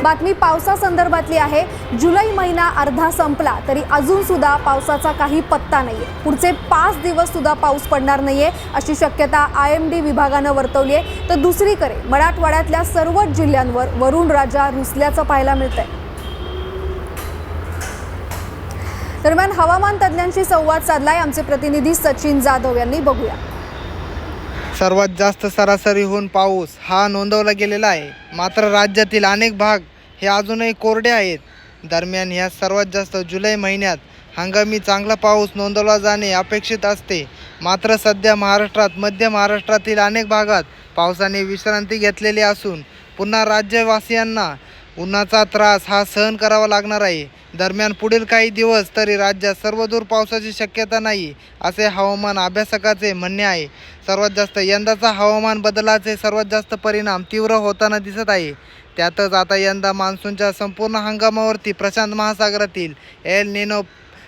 बातमी पावसासंदर्भातली आहे। जुलै महिना अर्धा संपला तरी अजून सुद्धा पावसाचा काही पत्ता नाहीये। पुढचे 5 दिवस सुद्धा पाऊस पडणार नाहीये अशी शक्यता IMD विभागाने वर्तवली आहे। तर दुसरीकडे मराठवाड्यातल्या सर्वच जिल्ह्यांवर वरुण राजा रुसल्याचं पाहायला मिळतंय। दरम्यान हवामान तज्ञांशी संवाद साधलाय आमचे प्रतिनिधी सचिन जाधव यांनी। बघूया। सर्वात जास्त सरासरीहून पाऊस हा नोंदवला गेलेला आहे, मात्र राज्यातील अनेक भाग हे अजूनही कोरडे आहेत। दरम्यान ह्या सर्वात जास्त जुलै महिन्यात हंगामी चांगला पाऊस नोंदवला जाणे अपेक्षित असते, मात्र सध्या महाराष्ट्रात मध्य महाराष्ट्रातील अनेक भागात पावसाने विश्रांती घेतलेली असून पुन्हा राज्यवासियांना उन्हाचा त्रास हा सहन करावा लागणार आहे। दरम्यान पुढील काही दिवस तरी राज्यात सर्वदूर पावसाची शक्यता नाही असे हवामान अभ्यासकाचे म्हणणे आहे। सर्वात जास्त यंदाचा हवामान बदलाचे सर्वात जास्त परिणाम तीव्र होताना दिसत आहे। त्यातच आता यंदा मान्सूनच्या संपूर्ण हंगामावरती प्रशांत महासागरातील एल निनो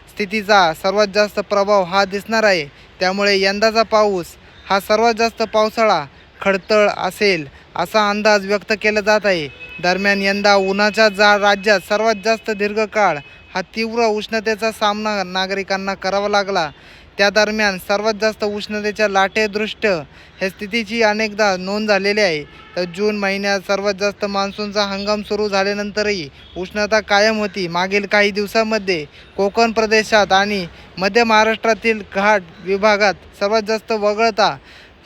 स्थितीचा सर्वात जास्त प्रभाव हा दिसणार आहे। त्यामुळे यंदाचा पाऊस हा सर्वात जास्त पावसाळा खडतर असेल असा अंदाज व्यक्त केला जात आहे। दरम्यान यंदा उन्हाच्या राज्यात सर्वात जास्त दीर्घकाळ हा तीव्र उष्णतेचा सामना नागरिकांना करावा लागला। त्या दरम्यान सर्वात जास्त उष्णतेच्या लाटेदृष्ट्या ह्या स्थितीची अनेकदा नोंद झालेली आहे। तर जून महिन्यात सर्वात जास्त मान्सूनचा हंगाम सुरू झाल्यानंतरही उष्णता कायम होती। मागील काही दिवसांमध्ये कोकण प्रदेशात आणि मध्य महाराष्ट्रातील घाट विभागात सर्वात जास्त वगळता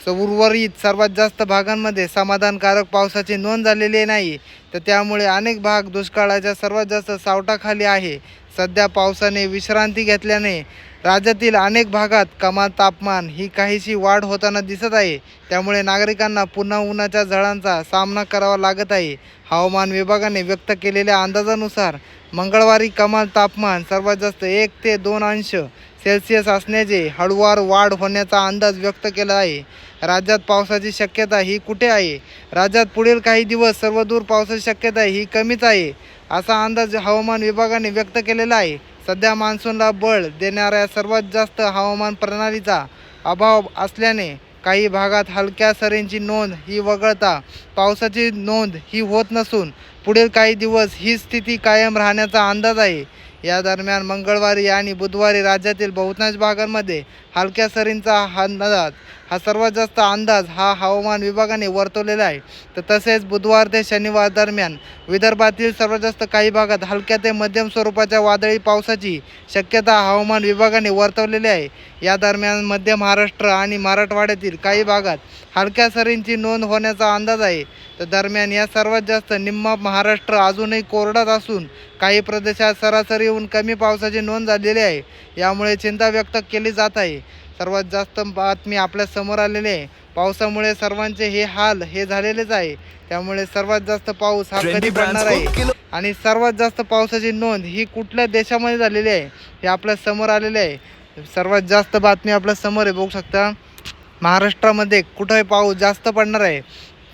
उर्वरित सर्वात जास्त भागांमध्ये समाधानकारक पावसाची नोंद झालेली नाही। तर त्यामुळे अनेक भाग दुष्काळाच्या सर्वात जास्त सावटाखाली आहे। सध्या पावसाने विश्रांती घेतल्याने राज्यातील अनेक भागात कमाल तापमान ही काहीशी वाढ होताना दिसत आहे। त्यामुळे नागरिकांना पुन्हा उन्हाच्या झळांचा सामना करावा लागत आहे। हवामान विभागाने व्यक्त केलेल्या अंदाजानुसार मंगळवारी कमाल तापमान सर्वात जास्त 1 ते 2 अंश सेल्सिअस असण्याचे हळूवार वाढ होण्याचा अंदाज व्यक्त केला आहे। राज्यात पावसाची शक्यता ही कुठे आहे? राज्यात पुढील काही दिवस सर्वदूर पावसाची शक्यता ही कमीच आहे असा अंदाज हवामान विभागाने व्यक्त केलेला आहे। सध्या मान्सूनला बळ देणाऱ्या सर्वात जास्त हवामान प्रणालीचा अभाव असल्याने काही भागात हलक्या सरींची नोंद ही वगळता पावसाची नोंद ही होत नसून पुढील काही दिवस ही स्थिती कायम राहण्याचा अंदाज आहे। या दरम्यान मंगळवारी आणि बुधवारी राज्यातील बहुतांश भागांमध्ये हलक्या सरींचा अंदाज हा सर्वात जास्त अंदाज हा हवामान विभागाने वर्तवलेला आहे। तर तसेच बुधवार ते शनिवार दरम्यान विदर्भातील सर्वात जास्त काही भागात हलक्या ते मध्यम स्वरूपाच्या वादळी पावसाची शक्यता हवामान विभागाने वर्तवलेली आहे। या दरम्यान मध्य महाराष्ट्र आणि मराठवाड्यातील काही भागात हलक्या सरींची नोंद होण्याचा अंदाज आहे। तर दरम्यान या सर्वात जास्त निम्मा महाराष्ट्र अजूनही कोरडाच असून काही प्रदेशात सरासरीहून कमी पावसाची नोंद झालेली आहे। यामुळे चिंता व्यक्त केली जात आहे। सर्वात जास्त बातमी आपल्या समोर आलेली आहे। पावसामुळे सर्वांचे हे हाल हे झालेलेच आहे। त्यामुळे सर्वात जास्त पाऊस हा कधी पडणार आहे आणि सर्वात जास्त पावसाची नोंद ही कुठल्या देशामध्ये झालेली आहे हे आपल्या समोर आलेले आहे। सर्वात जास्त बातमी आपल्या समोर आहे, बघू शकता महाराष्ट्रामध्ये कुठे पाऊस जास्त पडणार आहे।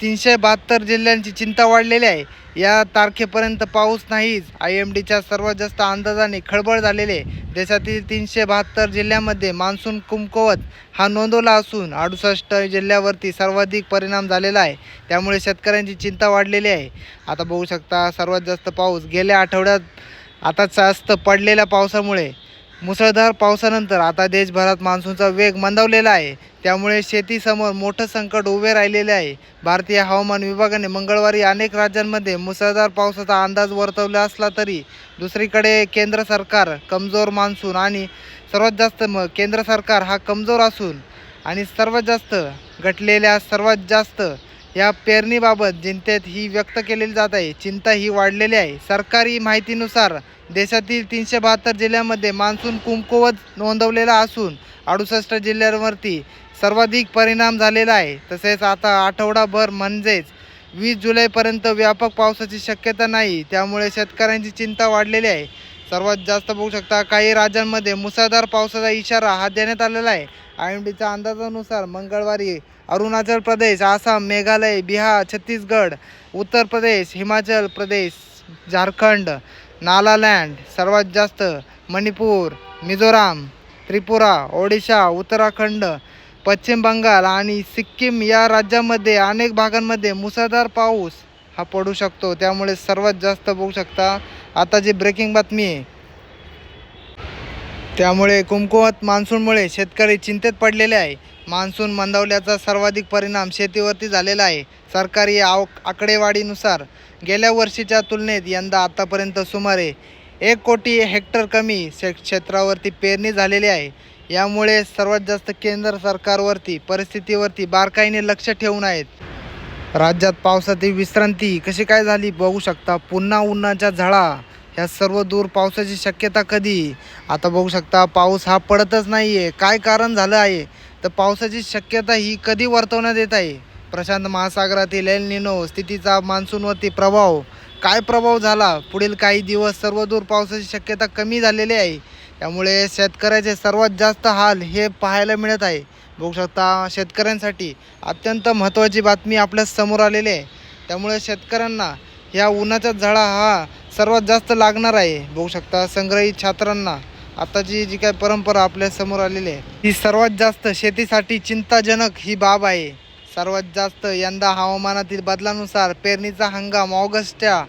372 जिल्ह्यांची चिंता वाढलेली आहे। या तारखेपर्यंत पाऊस नाहीच IMDच्या सर्वात जास्त अंदाजाने खळबळ झालेले आहे। देशातील 372 जिल्ह्यांमध्ये मान्सून कमकुवत हा नोंदवला असून 68 जिल्ह्यावरती सर्वाधिक परिणाम झालेला आहे। त्यामुळे शेतकऱ्यांची चिंता वाढलेली आहे। आता बघू शकता सर्वात जास्त पाऊस गेल्या आठवड्यात आता जास्त पडलेल्या पावसामुळे मुसळधार पावसानंतर आता देशभरात मान्सूनचा वेग मंदावलेला आहे। त्यामुळे शेतीसमोर मोठं संकट उभे राहिलेले आहे। भारतीय हवामान विभागाने मंगळवारी अनेक राज्यांमध्ये मुसळधार पावसाचा अंदाज वर्तवला असला तरी दुसरीकडे केंद्र सरकार कमजोर मान्सून आणि सर्वात जास्त केंद्र सरकार हा कमजोर असून आणि सर्वात जास्त घटलेल्या सर्वात जास्त या पेरणीबाबत चिंतेत ही व्यक्त केलेली जात आहे। चिंता ही वाढलेली आहे। सरकारी माहितीनुसार देशातील 372 जिल्ह्यांमध्ये मान्सून कमकुवत नोंदवलेला असून 68 जिल्ह्यांवरती सर्वाधिक परिणाम झालेला आहे। तसेच आता आठवडाभर म्हणजेच 20 जुलैपर्यंत व्यापक पावसाची शक्यता नाही। त्यामुळे शेतकऱ्यांची चिंता वाढलेली आहे। सर्वात जास्त बघू शकता काही राज्यांमध्ये मुसळधार पावसाचा इशारा हा देण्यात आलेला आहे। IMDच्या अंदाजानुसार मंगळवारी अरुणाचल प्रदेश, आसाम, मेघालय, बिहार, छत्तीसगड, उत्तर प्रदेश, हिमाचल प्रदेश, झारखंड, नागालँड, सर्वात जास्त मणिपूर, मिझोराम, त्रिपुरा, ओडिशा, उत्तराखंड, पश्चिम बंगाल आणि सिक्कीम या राज्यांमध्ये अनेक भागांमध्ये मुसळधार पाऊस हा पडू शकतो. त्यामुळे सर्वात जास्त बघू शकता आता जी ब्रेकिंग बातमी आहे, त्यामुळे कुमकुवत मान्सूनमुळे शेतकरी चिंतेत पडलेले आहे. मान्सून मंदावल्याचा सर्वाधिक परिणाम शेतीवरती झालेला आहे. सरकारी आकडेवारीनुसार गेल्या वर्षीच्या तुलनेत यंदा आतापर्यंत सुमारे 1 कोटी हेक्टर कमी क्षेत्रावरती पेरणी झालेली आहे. यामुळे सर्वात जास्त केंद्र सरकारवरती परिस्थितीवरती बारकाईने लक्ष ठेवून आहेत. राज्यात पावसाची विश्रांती कशी काय झाली बघू शकता. पुन्हा उन्हाच्या झळा, ह्या सर्व दूर पावसाची शक्यता कधी. आता बघू शकता पाऊस हा पडतच नाही आहे. काय कारण झालं आहे तर पावसाची शक्यता ही कधी वर्तवण्यात येत आहे. प्रशांत महासागरातील एल निनो स्थितीचा मान्सूनवरती काय प्रभाव झाला. पुढील काही दिवस सर्वदूर पावसाची शक्यता कमी झालेली आहे. त्यामुळे शेतकऱ्याचे सर्वात जास्त हाल हे पाहायला मिळत आहे. बघू शकता शेतकऱ्यांसाठी अत्यंत महत्त्वाची बातमी आपल्या समोर आलेली आहे. त्यामुळे शेतकऱ्यांना ह्या उन्हाचा झळा हा सर्वात जास्त लागणार आहे. बघू शकता संग्रहित छात्रांना आताची जी काय परंपरा आपल्या समोर आलेली आहे ही सर्वात जास्त शेतीसाठी चिंताजनक ही बाब आहे. सर्वात जास्त यंदा हवामानातील बदलानुसार पेरणीचा हंगाम ऑगस्टच्या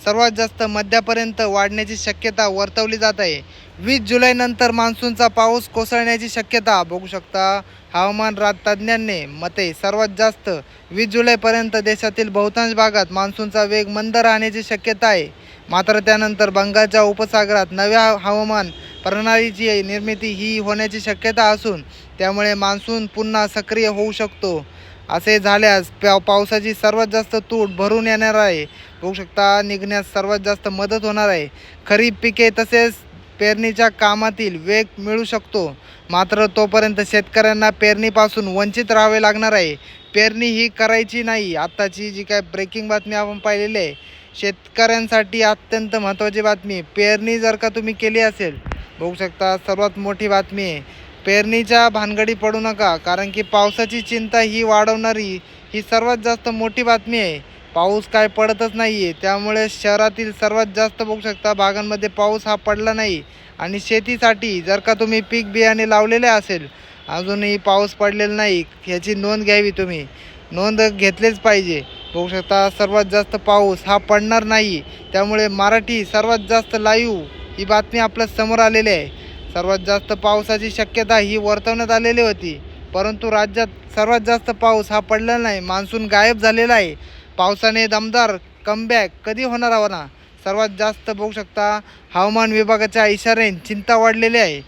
सर्वात जास्त मध्यापर्यंत वाढण्याची शक्यता वर्तवली जात आहे. 20 जुलैनंतर मान्सूनचा पाऊस कोसळण्याची शक्यता बघू शकता हवामान तज्ज्ञांनी मते. सर्वात जास्त 20 जुलैपर्यंत देशातील बहुतांश भागात मान्सूनचा वेग मंद राहण्याची शक्यता आहे. मात्र त्यानंतर बंगालच्या उपसागरात नव्या हवामान प्रणालीची निर्मिती ही होण्याची शक्यता असून त्यामुळे मान्सून पुन्हा सक्रिय होऊ शकतो. असे झाल्यास पावसाची सर्वात जास्त तूट भरून येणार आहे. बघू शकता निघण्यास सर्वात जास्त मदत होणार आहे. खरीप पिके तसेच पेरणीच्या कामातील वेग मिळू शकतो. मात्र तोपर्यंत शेतकऱ्यांना पेरणीपासून वंचित राहावे लागणार आहे. पेरणी ही करायची नाही. आत्ताची जी काय ब्रेकिंग बातमी आपण पाहिलेली आहे शेतकऱ्यांसाठी अत्यंत महत्त्वाची बातमी. पेरणी जर का तुम्ही केली असेल बघू शकता सर्वात मोठी बातमी आहे. पेरणीच्या भानगडी पडू नका, कारण की पावसाची चिंता ही वाढवणारी ही सर्वात जास्त मोठी बातमी आहे. पाऊस काय पडतच नाही आहे. त्यामुळे शहरातील सर्वात जास्त बघू शकता भागांमध्ये पाऊस हा पडला नाही. आणि शेतीसाठी जर का तुम्ही पीक बियाणे लावलेले असेल अजूनही पाऊस पडलेला नाही, ह्याची नोंद घ्यावी. तुम्ही नोंद घेतलीच पाहिजे. बघू शकता सर्वात जास्त पाऊस हा पडणार नाही. त्यामुळे मराठी सर्वात जास्त लाईव्ह ही बातमी आपल्या समोर आलेली आहे. सर्वात जास्त पावसाची शक्यता ही वर्तवण्यात आलेली होती, परंतु राज्यात सर्वात जास्त पाऊस हा पडलेला नाही. मान्सून गायब झालेला आहे. पावसाने दमदार कमबॅक कधी होणार ना. सर्वात जास्त बघू शकता हवामान विभागाच्या इशाऱ्याने चिंता वाढलेली आहे.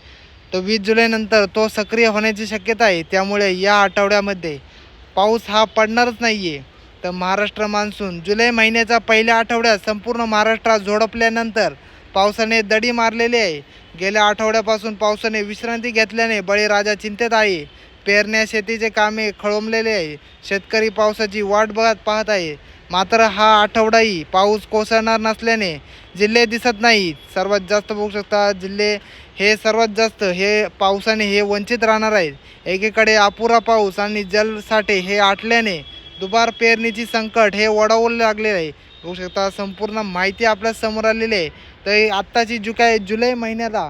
तो 20 जुलैनंतर तो सक्रिय होण्याची शक्यता आहे. त्यामुळे या आठवड्यामध्ये पाऊस हा पडणारच नाही आहे. तर महाराष्ट्र मान्सून जुलै महिन्याच्या पहिल्या आठवड्यात संपूर्ण महाराष्ट्रात झोडपल्यानंतर पावसाने दडी मारलेली आहे. गेल्या आठवड्यापासून पावसाने विश्रांती घेतल्याने बळीराजा चिंतेत आहे. पेरण्या शेतीचे कामे खोळंबलेले आहे. शेतकरी पावसाची वाट पाहत आहे. मात्र हा आठवडाही पाऊस कोसळणार नसल्याने जिल्हे दिसत नाहीत. सर्वात जास्त बघू शकता जिल्हे हे सर्वात जास्त हे पावसाने हे वंचित राहणार आहेत. एकीकडे अपुरा पाऊस आणि जलसाठे हे आटल्याने दुबार पेरणीची संकट हे ओढावू लागले आहे. बघू शकता संपूर्ण माहिती आपल्या समोर आलेली आहे. तर आत्ताची जुलै महिन्याला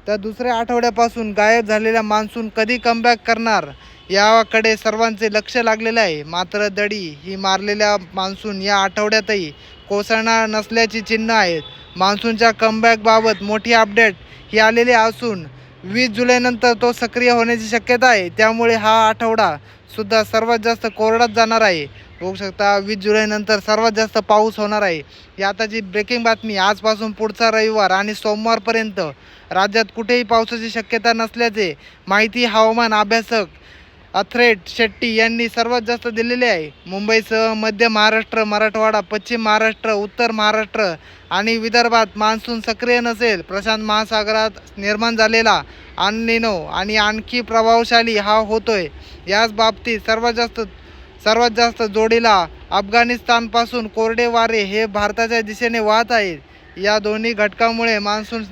तर दुसऱ्या आठवड्यापासून गायब झालेला मान्सून कधी कमबॅक करणार याकडे सर्वांचे लक्ष लागलेलं आहे. मात्र दडी ही मारलेल्या मान्सून या आठवड्यातही कोसळणार नसल्याची चिन्ह आहेत. मान्सूनच्या कमबॅकबाबत मोठी अपडेट ही आलेली असून 20 जुलैनंतर तो सक्रिय होण्याची शक्यता आहे. त्यामुळे हा आठवडा सुद्धा सर्वात जास्त कोरडाच जाणार आहे. बघू शकता 20 जुलैनंतर सर्वात जास्त पाऊस होणार आहे. ही आताची ब्रेकिंग बातमी. आजपासून पुढचा रविवार आणि सोमवारपर्यंत राज्यात कुठेही पावसाची शक्यता नसल्याचे माहिती हवामान अभ्यासक अथर्व शेट्टी यांनी सर्वात जास्त दिलेले आहे. मुंबईसह मध्य महाराष्ट्र, मराठवाडा, पश्चिम महाराष्ट्र, उत्तर महाराष्ट्र आणि विदर्भात मान्सून सक्रिय नसेल. प्रशांत महासागरात निर्माण झालेला एल निनो आणि आणखी प्रभावशाली हा होतोय. याच बाबतीत सर्वात जास्त जोडीला अफगाणिस्तानपासून कोरडे वारे हे भारताच्या दिशेने वाहत आहेत. या दोन्ही घटकामुळे मान्सून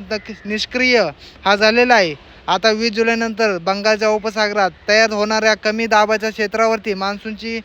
निष्क्रिय हा झालेला आहे. आता 20 जुलैनंतर बंगालच्या उपसागरात तयार होणाऱ्या कमी दाबाच्या क्षेत्रावरती मान्सूनची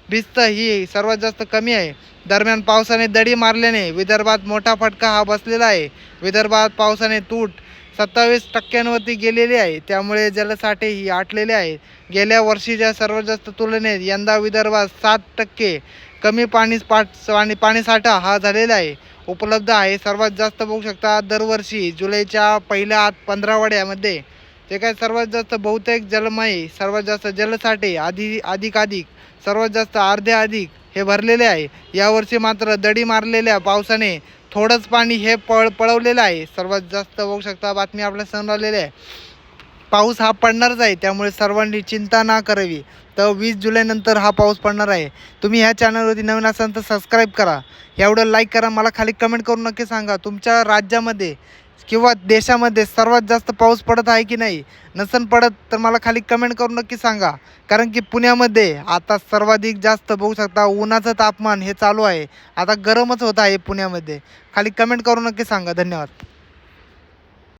भिस्त ही सर्वात जास्त कमी आहे. दरम्यान पावसाने दडी मारल्याने विदर्भात मोठा फटका हा बसलेला आहे. विदर्भात पावसाने तूट 27% गेलेली आहे. त्यामुळे जलसाठे ही आटलेले आहेत. गेल्या वर्षीच्या सर्वात जास्त तुलनेत यंदा विदर्भात 7% कमी पाणीसाठा हा झालेला आहे, उपलब्ध आहे. सर्वात जास्त बघू शकता दरवर्षी जुलैच्या पहिल्या 15 जे काय सर्वात जास्त बहुतेक जलमय, सर्वात जास्त जलसाठे अधिक सर्वात जास्त अधिक हे भरलेले आहे. यावर्षी मात्र दडी मारलेल्या पावसाने थोडंच पाणी हे पळवलेलं आहे. सर्वात जास्त बघू शकता बातमी आपल्या समोर आलेली आहे. पाऊस हा पडणारच आहे, त्यामुळे सर्वांनी चिंता ना करावी. तर 20 जुलैनंतर हा पाऊस पडणार आहे. तुम्ही ह्या चॅनलवरती नवीन असाल तर सबस्क्राईब करा, एवढं लाईक करा. मला खाली कमेंट करून नक्की सांगा तुमच्या राज्यामध्ये किंवा देशामध्ये सर्वात जास्त पाऊस पडत आहे की नाही. नसेल पडत तर मला खाली कमेंट करून नक्की सांगा. कारण की पुण्यामध्ये आता सर्वाधिक जास्त बघू शकता उन्हाचं तापमान हे चालू आहे. आता गरमच होत आहे पुण्यामध्ये. खाली कमेंट करून नक्की सांगा. धन्यवाद.